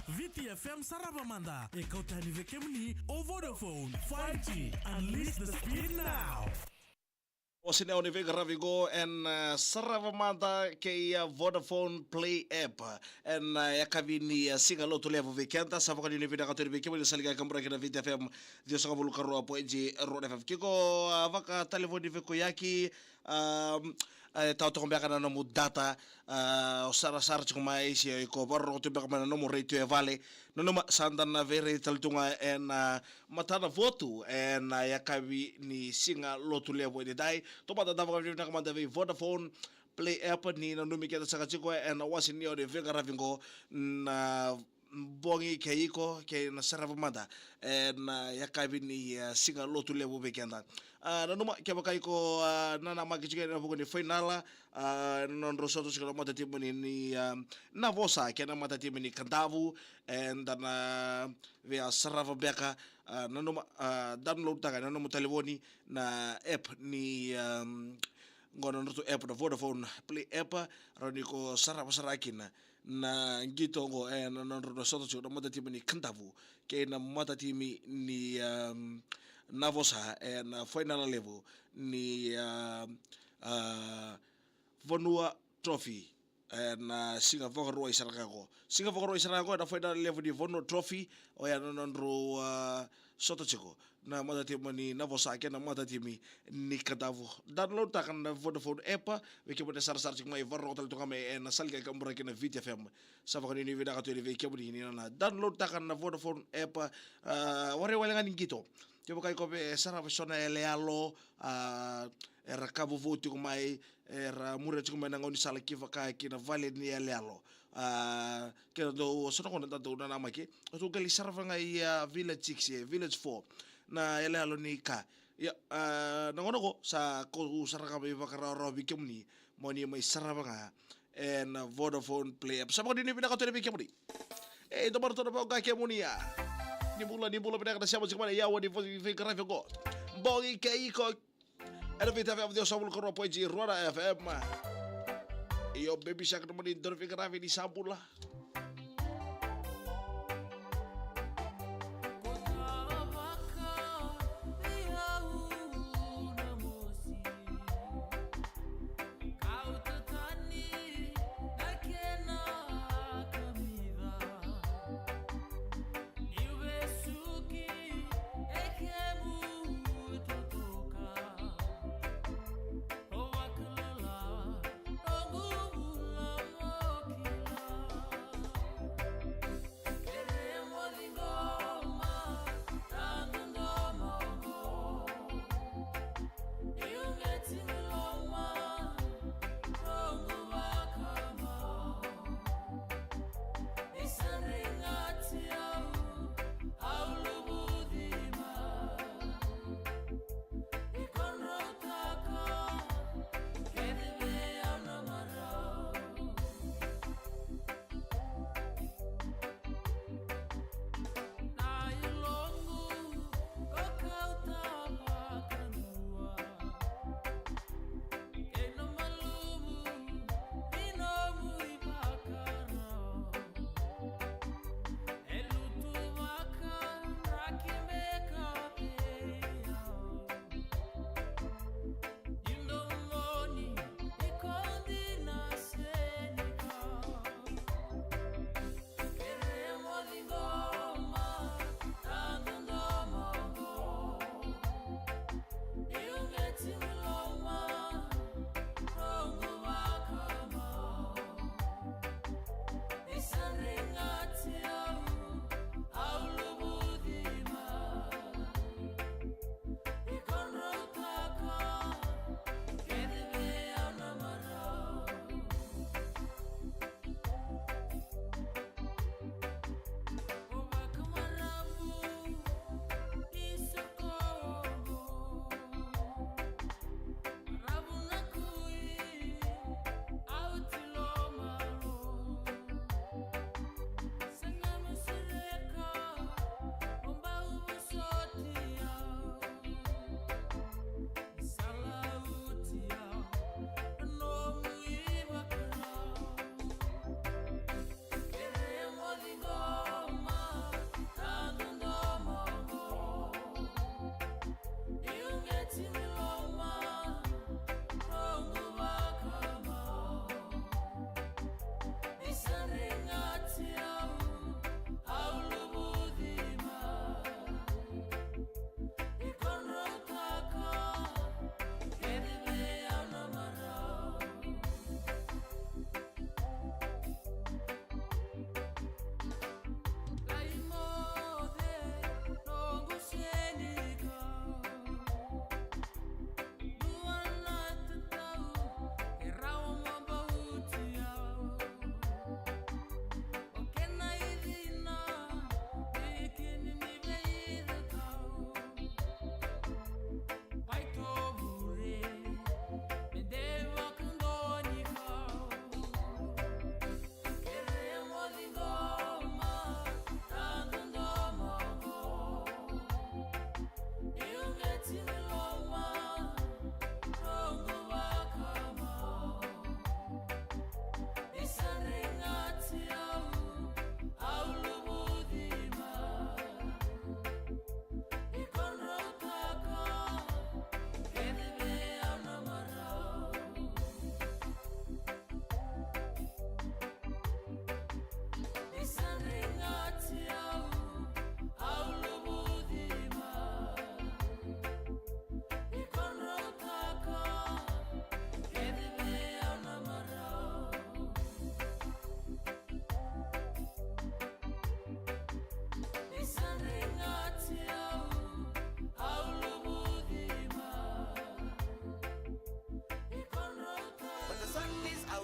VitiFM Sarava Mada. Ikaw tani vekemni o Vodafone 5G. Unleash the speed now. Osine oni vega ravigo en Sarava ke Vodafone Play app en yakavini singa loto levo vekenta sava ni vida katori vekemo ni saliga kambra kina VitiFM dio sanga bulu karo apo eji rode fam kiko vaka telefoni veko yaki tau to kombia kana no data sara chuma isi ko barro to beka mana no radio e vale no sanda na vere taltunga en matana votu en yakavi ni singa loto levo de dai Toma da dava na kamanda ve Vodafone Play app ni na numi keta saka chiko and wasi ni ode vega ravingo na bongi keiko ke na Sarava Mada na yakabi ni singa lotu levo bekenda na numa ke bakaiko na na magichike na bugo ni finala non rosoto chiko mata timu ni na vosa ke na mata timu ni kandavu and na ve Sarava beka na numa download taga na numa telefoni na app ni ngono nto app da Vodafone Play app roniko Sarava sarakina na ngito ngo na ndo soto chiko mata timu ni kandavu ke na mata timu ni navosa na final level ni Vonua Trophy na Singapore Roy Sarakago na final level di Vonua Trophy o ya nondro soto chiko na mata timu ni navosa ke na mata timu ni kandavu download ta kan Vodafone app weke bote sar chiko mai varro hotel to kame na salga kambra ke na VitiFM sava kan ni vida ka to weke bodi ni na download ta kan Vodafone app ware wale ngani ngito Tipo kai kope Sarava sona elealo era cabo voto com mai era mura com mai ngoni sala kiva kai kina vale ni elealo que do sono con tanto na namaki to gali Sarava ngai village 6 village 4 na elealo ni ka ya na ngono ko sa ko Sarava be bakara robi kemni moni mai Sarava nga en Vodafone Play app sama ni bina ka to be kemni to bar to ba ka kemni ya ni mula pada kada siapa cuma ya wadi fikra figo bogi keiko ada VitiFM dia sabul karo poji ruara FM iyo baby shark no mani dor fikra di sabul lah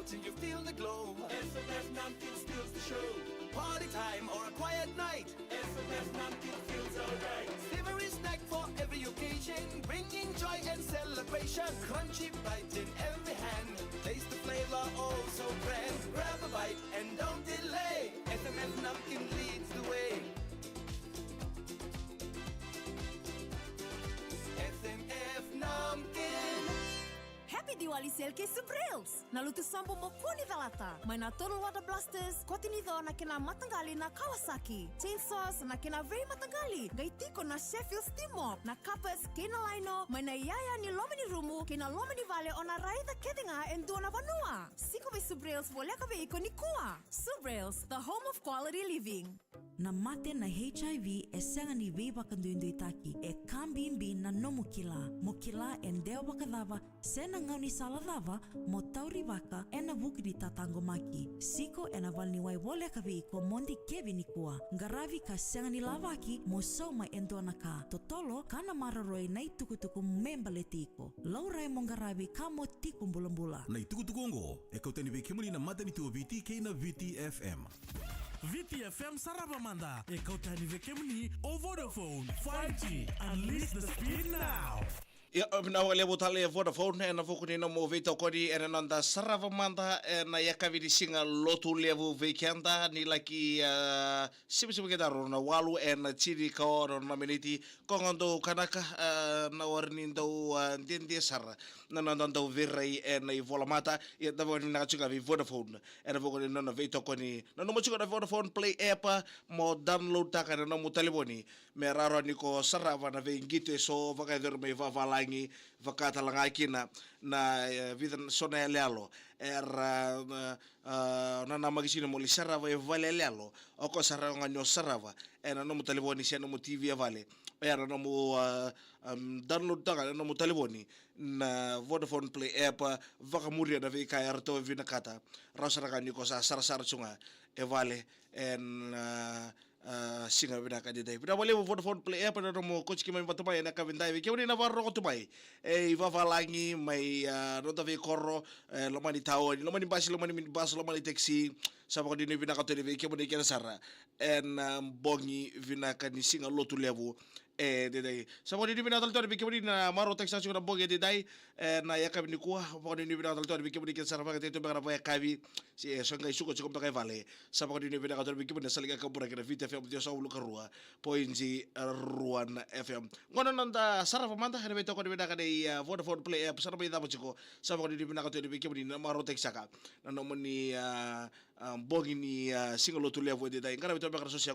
till you feel the glow. SMF Namkeen steals the show. Party time or a quiet night. SMF Namkeen feels alright. Savory snack for every occasion, bringing joy and celebration. Crunchy bite in every hand. Taste the flavor, oh so grand. Grab a bite and don't delay. SMF Namkeen leads the way. SMF Namkeen. Happy Diwali sale ke Subrails! Nalutu sambo mo kuni talata. May na total water blasters, kotinido na kina matangali na Kawasaki. Chainsaws na kina very matangali. Gaitiko na Sheffield Steam Mop. Na kapas kina lino, may na yaya ni lomini rumu, kina lomini vale ona raida ketinga and duana vanua. Siko be Subrails wole kabe iko ni kuwa. Subrails, the home of quality living. Na mate na HIV e senga ni veiva kanduindu itaki e kambimbi na no mukila. Mukila e ndeo bakadava sena ngau ni saladava mo tauri vaka e na vuki ni tatango maki. Siko e na valni wai wole kavi iko mondi kevi ni kua. Ngaravi ka senga ni lavaki mo soma endo naka. Totolo kana mararoi na itukutuku memba letiko. Laurai mo ngaravi ka mo tiku mbulambula. Na itukutukongo e kautani vekemuli na mada ni tuwa viti kei na VitiFM. VitiFM Sarava Mada e kautani vekemni o Vodafone 5G. Unleash the speed now. Na wale botale Vodafone na fokuni na mo veita kodi e nanda Sarava Mada na yakaviri singa lotu levu vekenda ni laki sibu ke daro na walu na chiri ka na meniti kongondo kanaka na warni do dende sar na nanda do virei na volamata e da woni na chuka vi Vodafone na fokuni na veita koni na no chuka na Vodafone Play app mo download ta kana no mo telefoni me raro ni ko Sarava na vengite so vakader me vavala vakatalanga kina na vida sona lealo na magisino mo Sarava e vale lealo o ko saranga no Sarava na no telefoni se no TV vale era no mo download taga no mo telefoni na Vodafone Play app vakamuria na vika erto vina kata rasaraga ni ko sa sarsar chunga e vale singa bina ka dai bina wale Vodafone Play app na mo coach ki mai batumai na ka vindai ke uni na varro ko tumai e va valangi mai nota ve corro lo mani tao lo mani basi lo mani bas lo mani taxi sa ko dini bina ka tele ke mo de ke sara en bongi vina ka ni singa lotu levu dai sa ko dini bina tal tor ke mo na maro taxi sa ko bongi dai na ya ka ni ko ko dini bina tal tor ke mo ke sara ka te to ba ka kavi si so ngai suko ko ka vale sa ko dini bina ka tor ke mo saliga ka bura ke VitiFM dia sa ulu karua poinji ruan FM ngono nanda Sarava Mada hene beto ko dibina ka dei Vodafone Play app saraba ida bachiko sa ko dibina ka to dibi ke mo na maro tek saka na no moni bongi ni single to level de dai ngara beto ba ka social